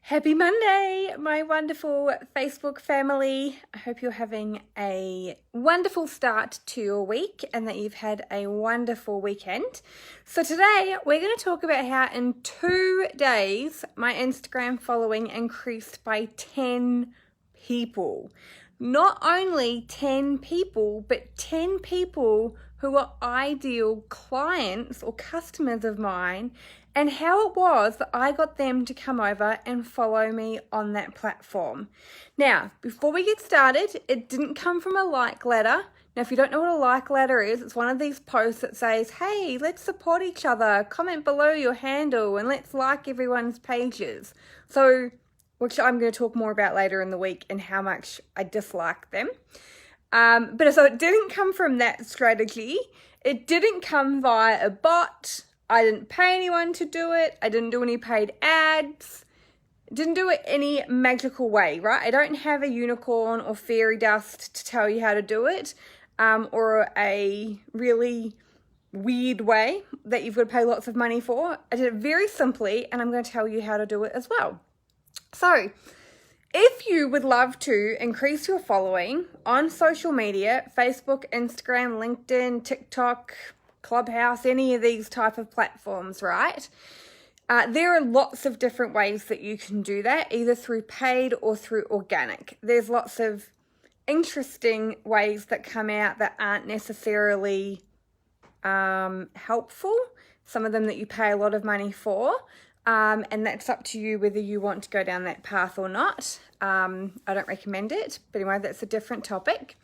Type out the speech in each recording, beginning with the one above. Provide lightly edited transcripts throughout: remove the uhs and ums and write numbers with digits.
Happy Monday, my wonderful Facebook family. I hope you're having a wonderful start to your week and that you've had a wonderful weekend. So today we're going to talk about how in 2 days my Instagram following increased by 10 people. Not only 10 people, but 10 people who are ideal clients or customers of mine, and how it was that I got them to come over and follow me on that platform. Now, before we get started, it didn't come from a like ladder. Now, if you don't know what a like ladder is, it's one of these posts that says, hey, let's support each other, comment below your handle, and let's like everyone's pages. Which I'm going to talk more about later in the week and how much I dislike them. So it didn't come from that strategy. It didn't come via a bot. I didn't pay anyone to do it. I didn't do any paid ads. Didn't do it any magical way, right? I don't have a unicorn or fairy dust to tell you how to do it, or a really weird way that you've got to pay lots of money for. I did it very simply, and I'm going to tell you how to do it as well. So, if you would love to increase your following on social media, Facebook, Instagram, LinkedIn, TikTok, Clubhouse, any of these type of platforms, right? There are lots of different ways that you can do that, either through paid or through organic. There's lots of interesting ways that come out that aren't necessarily helpful. Some of them that you pay a lot of money for. And that's up to you whether you want to go down that path or not. I don't recommend it, but anyway, that's a different topic.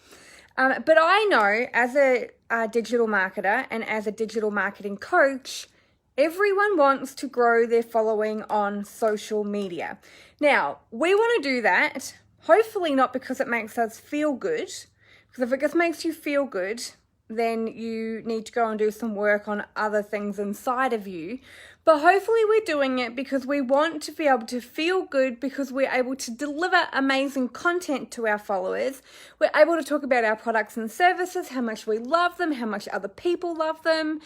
But I know as a digital marketer and as a digital marketing coach, everyone wants to grow their following on social media. Now, we want to do that, hopefully not because it makes us feel good, because if it just makes you feel good, then you need to go and do some work on other things inside of you. But hopefully we're doing it because we want to be able to feel good because we're able to deliver amazing content to our followers. We're able to talk about our products and services, how much we love them, how much other people love them,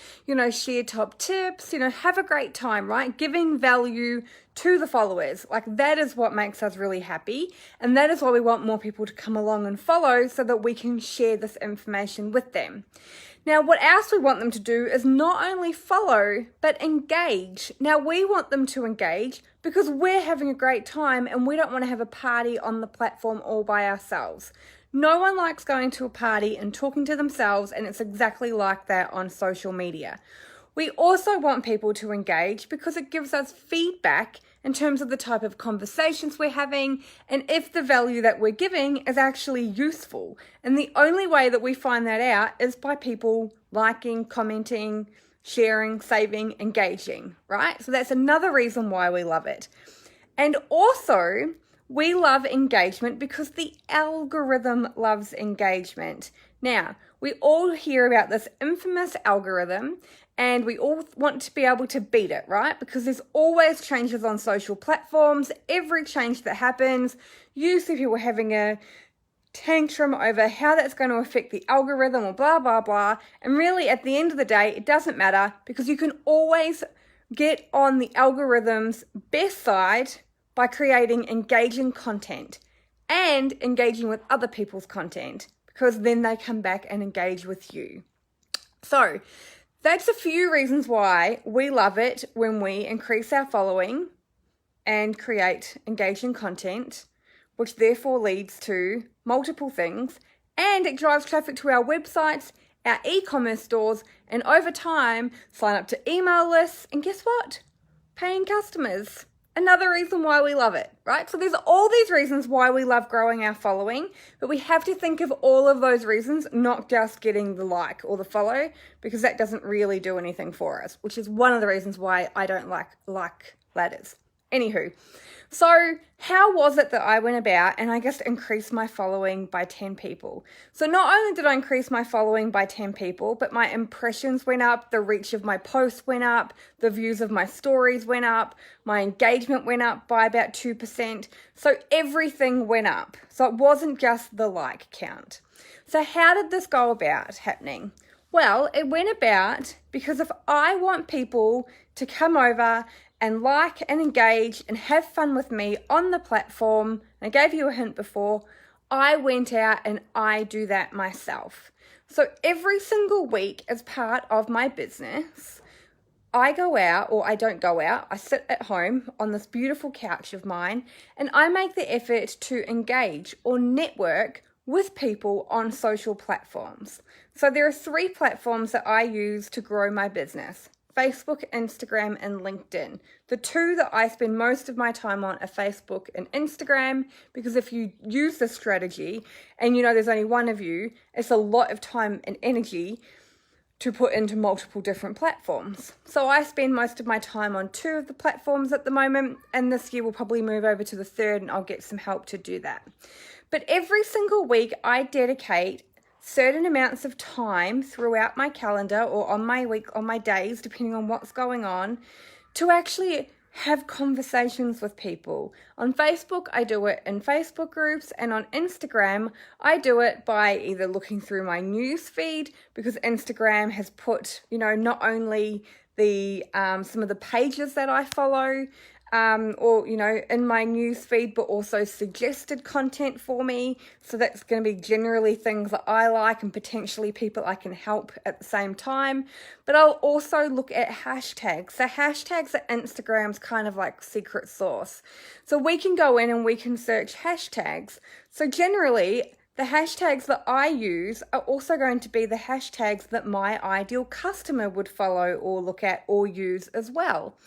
share top tips, have a great time, right? Giving value to the followers. Like that is what makes us really happy. And that is why we want more people to come along and follow so that we can share this information with them. Now, what else we want them to do is not only follow, but engage. Now, we want them to engage because we're having a great time and we don't want to have a party on the platform all by ourselves. No one likes going to a party and talking to themselves, and it's exactly like that on social media. We also want people to engage because it gives us feedback in terms of the type of conversations we're having and if the value that we're giving is actually useful. And the only way that we find that out is by people liking, commenting, sharing, saving, engaging, right? So that's another reason why we love it. And also, we love engagement because the algorithm loves engagement. Now, we all hear about this infamous algorithm and we all want to be able to beat it, right? Because there's always changes on social platforms. Every change that happens, you see people having a tantrum over how that's going to affect the algorithm or blah, blah, blah. And really, at the end of the day, it doesn't matter because you can always get on the algorithm's best side by creating engaging content and engaging with other people's content, because then they come back and engage with you. So that's a few reasons why we love it when we increase our following and create engaging content, which therefore leads to multiple things, and it drives traffic to our websites, our e-commerce stores, and over time, sign up to email lists, and guess what? Paying customers. Another reason why we love it, right? So there's all these reasons why we love growing our following, but we have to think of all of those reasons, not just getting the like or the follow, because that doesn't really do anything for us, which is one of the reasons why I don't like ladders. Anywho, so how was it that I went about and I just increased my following by 10 people? So not only did I increase my following by 10 people, but my impressions went up, the reach of my posts went up, the views of my stories went up, my engagement went up by about 2%. So everything went up. So it wasn't just the like count. So how did this go about happening? Well, it went about because if I want people to come over and like and engage and have fun with me on the platform. I gave you a hint before. I went out and I do that myself. So every single week as part of my business, I go out, or I don't go out, I sit at home on this beautiful couch of mine and I make the effort to engage or network with people on social platforms. So there are 3 platforms that I use to grow my business: Facebook, Instagram, and LinkedIn. The 2 that I spend most of my time on are Facebook and Instagram, because if you use this strategy and there's only one of you, it's a lot of time and energy to put into multiple different platforms. So I spend most of my time on 2 of the platforms at the moment, and this year we'll probably move over to the 3rd and I'll get some help to do that. But every single week I dedicate certain amounts of time throughout my calendar or on my week, on my days, depending on what's going on, to actually have conversations with people. On Facebook, I do it in Facebook groups, and on Instagram, I do it by either looking through my news feed, because Instagram has put, not only the some of the pages that I follow, or in my news feed, but also suggested content for me. So that's going to be generally things that I like and potentially people I can help at the same time. But I'll also look at hashtags. So hashtags are Instagram's kind of like secret sauce. So we can go in and we can search hashtags. So generally, the hashtags that I use are also going to be the hashtags that my ideal customer would follow or look at or use as well.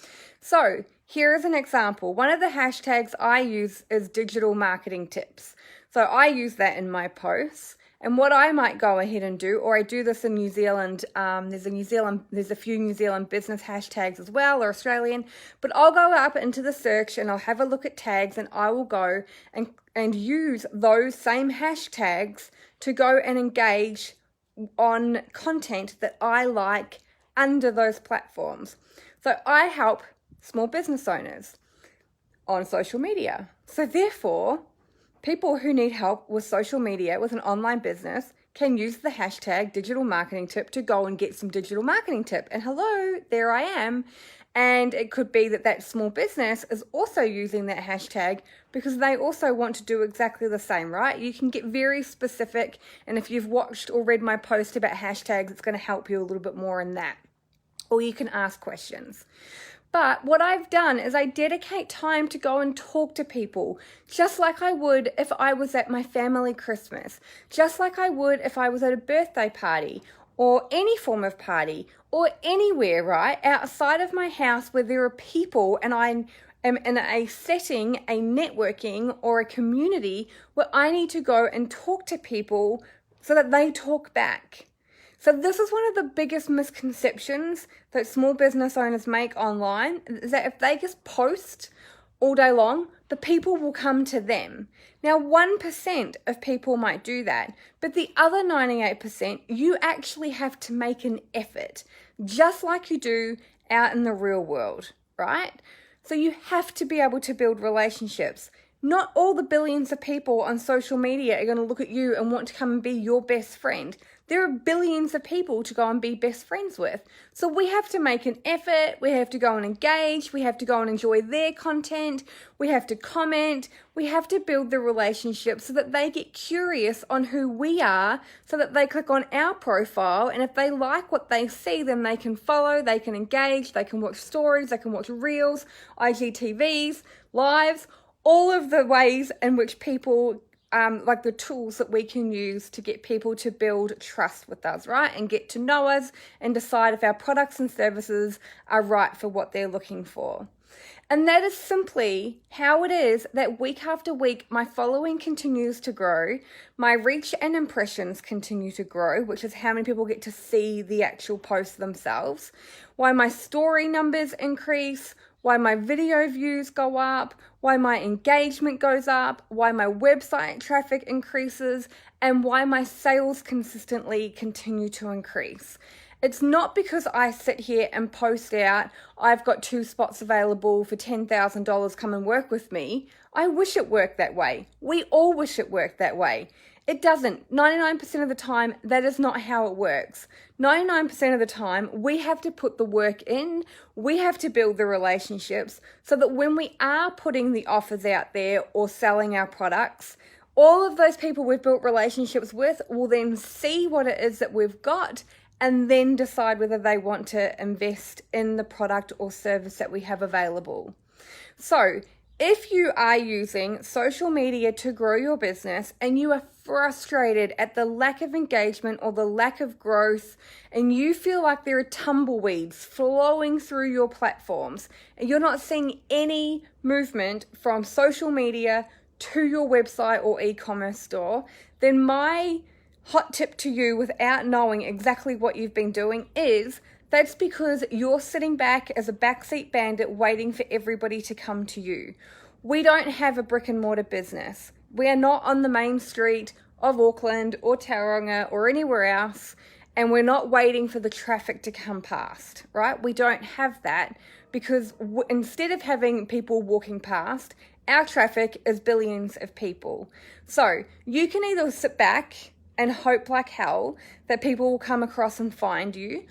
So here is an example. One of the hashtags I use is digital marketing tips. So I use that in my posts. And what I might go ahead and do, or I do this in New Zealand, there's a few New Zealand business hashtags as well, or Australian, but I'll go up into the search and I'll have a look at tags, and I will go and use those same hashtags to go and engage on content that I like under those platforms. So I help small business owners on social media. So therefore, people who need help with social media with an online business can use the hashtag digital marketing tip to go and get some digital marketing tip. And hello, there I am. And it could be that small business is also using that hashtag because they also want to do exactly the same, right? You can get very specific. And if you've watched or read my post about hashtags, it's going to help you a little bit more in that. Or you can ask questions. But what I've done is I dedicate time to go and talk to people, just like I would if I was at my family Christmas, just like I would if I was at a birthday party or any form of party or anywhere, right, outside of my house where there are people and I am in a setting, a networking or a community where I need to go and talk to people so that they talk back. So this is one of the biggest misconceptions that small business owners make online, is that if they just post all day long, the people will come to them. Now, 1% of people might do that, but the other 98%, you actually have to make an effort, just like you do out in the real world, right? So you have to be able to build relationships. Not all the billions of people on social media are going to look at you and want to come and be your best friend. There are billions of people to go and be best friends with. So we have to make an effort. We have to go and engage. We have to go and enjoy their content. We have to comment. We have to build the relationship so that they get curious on who we are, so that they click on our profile. And if they like what they see, then they can follow, they can engage, they can watch stories, they can watch reels, IGTVs, lives, all of the ways in which people like the tools that we can use to get people to build trust with us, right? And get to know us and decide if our products and services are right for what they're looking for. And that is simply how it is that week after week, my following continues to grow. My reach and impressions continue to grow, which is how many people get to see the actual posts themselves. Why my story numbers increase, why my video views go up, why my engagement goes up, why my website traffic increases, and why my sales consistently continue to increase. It's not because I sit here and post out, I've got 2 spots available for $10,000, come and work with me. I wish it worked that way. We all wish it worked that way. It doesn't. 99% of the time, that is not how it works. 99% of the time, we have to put the work in, we have to build the relationships so that when we are putting the offers out there or selling our products, all of those people we've built relationships with will then see what it is that we've got and then decide whether they want to invest in the product or service that we have available. So, if you are using social media to grow your business and you are frustrated at the lack of engagement or the lack of growth, and you feel like there are tumbleweeds flowing through your platforms and you're not seeing any movement from social media to your website or e-commerce store, then my hot tip to you, without knowing exactly what you've been doing, is that's because you're sitting back as a backseat bandit waiting for everybody to come to you. We don't have a brick and mortar business. We are not on the main street of Auckland or Tauranga or anywhere else, and we're not waiting for the traffic to come past, right? We don't have that because instead of having people walking past, our traffic is billions of people. So you can either sit back and hope like hell that people will come across and find you,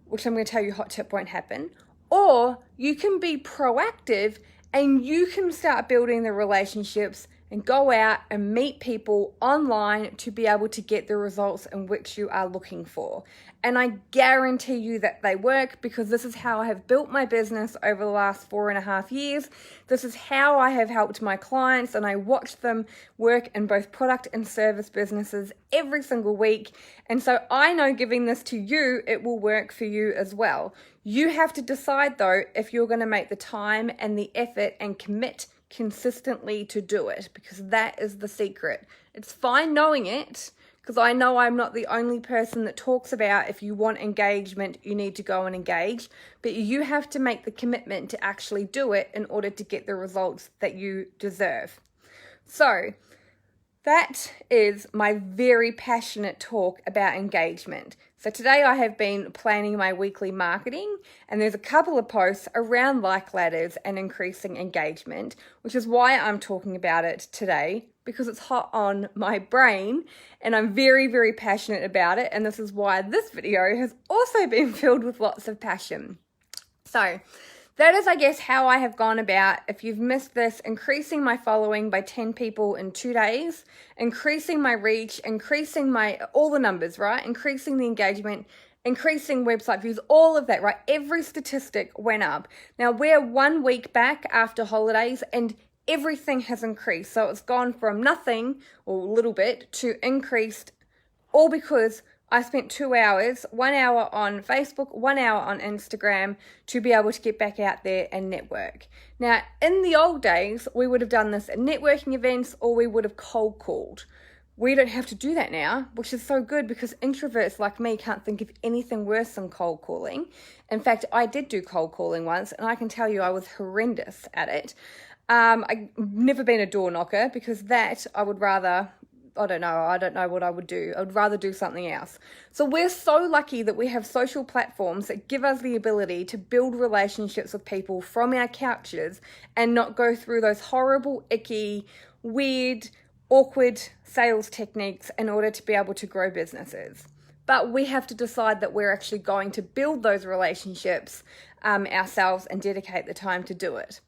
which I'm going to tell you, hot tip, won't happen, or you can be proactive and you can start building the relationships and go out and meet people online to be able to get the results in which you are looking for. And I guarantee you that they work, because this is how I have built my business over the last 4.5 years. This is how I have helped my clients, and I watch them work in both product and service businesses every single week. And so I know, giving this to you, it will work for you as well. You have to decide though if you're going to make the time and the effort and commit consistently to do it, because that is the secret. It's fine knowing it, because I know I'm not the only person that talks about if you want engagement, you need to go and engage, but you have to make the commitment to actually do it in order to get the results that you deserve. So that is my very passionate talk about engagement. So today I have been planning my weekly marketing, and there's a couple of posts around like ladders and increasing engagement, which is why I'm talking about it today, because it's hot on my brain and I'm very, very passionate about it. And this is why this video has also been filled with lots of passion. So that is, I guess, how I have gone about, if you've missed this, increasing my following by 10 people in 2 days, increasing my reach, increasing all the numbers, right? Increasing the engagement, increasing website views, all of that, right? Every statistic went up. Now we're 1 week back after holidays and everything has increased. So it's gone from nothing or a little bit to increased, all because I spent 2 hours, 1 hour on Facebook, 1 hour on Instagram to be able to get back out there and network. Now, in the old days, we would have done this at networking events, or we would have cold called. We don't have to do that now, which is so good, because introverts like me can't think of anything worse than cold calling. In fact, I did do cold calling once, and I can tell you I was horrendous at it. I've never been a door knocker, because that I would rather... I don't know what I would do. I would rather do something else. So we're so lucky that we have social platforms that give us the ability to build relationships with people from our couches and not go through those horrible, icky, weird, awkward sales techniques in order to be able to grow businesses. But we have to decide that we're actually going to build those relationships ourselves and dedicate the time to do it.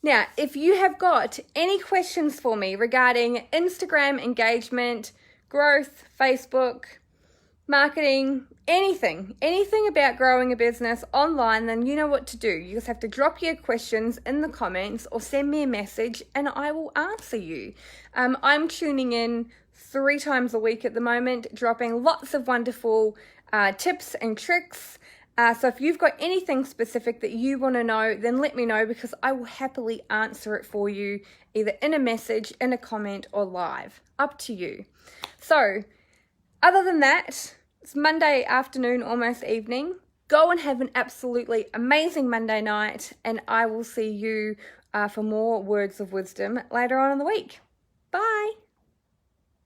Now, if you have got any questions for me regarding Instagram engagement, growth, Facebook, marketing, anything about growing a business online, then you know what to do. You just have to drop your questions in the comments or send me a message and I will answer you. I'm tuning in 3 times a week at the moment, dropping lots of wonderful tips and tricks. So if you've got anything specific that you want to know, then let me know, because I will happily answer it for you, either in a message, in a comment, or live. Up to you. So other than that, it's Monday afternoon, almost evening. Go and have an absolutely amazing Monday night, and I will see you for more words of wisdom later on in the week. Bye.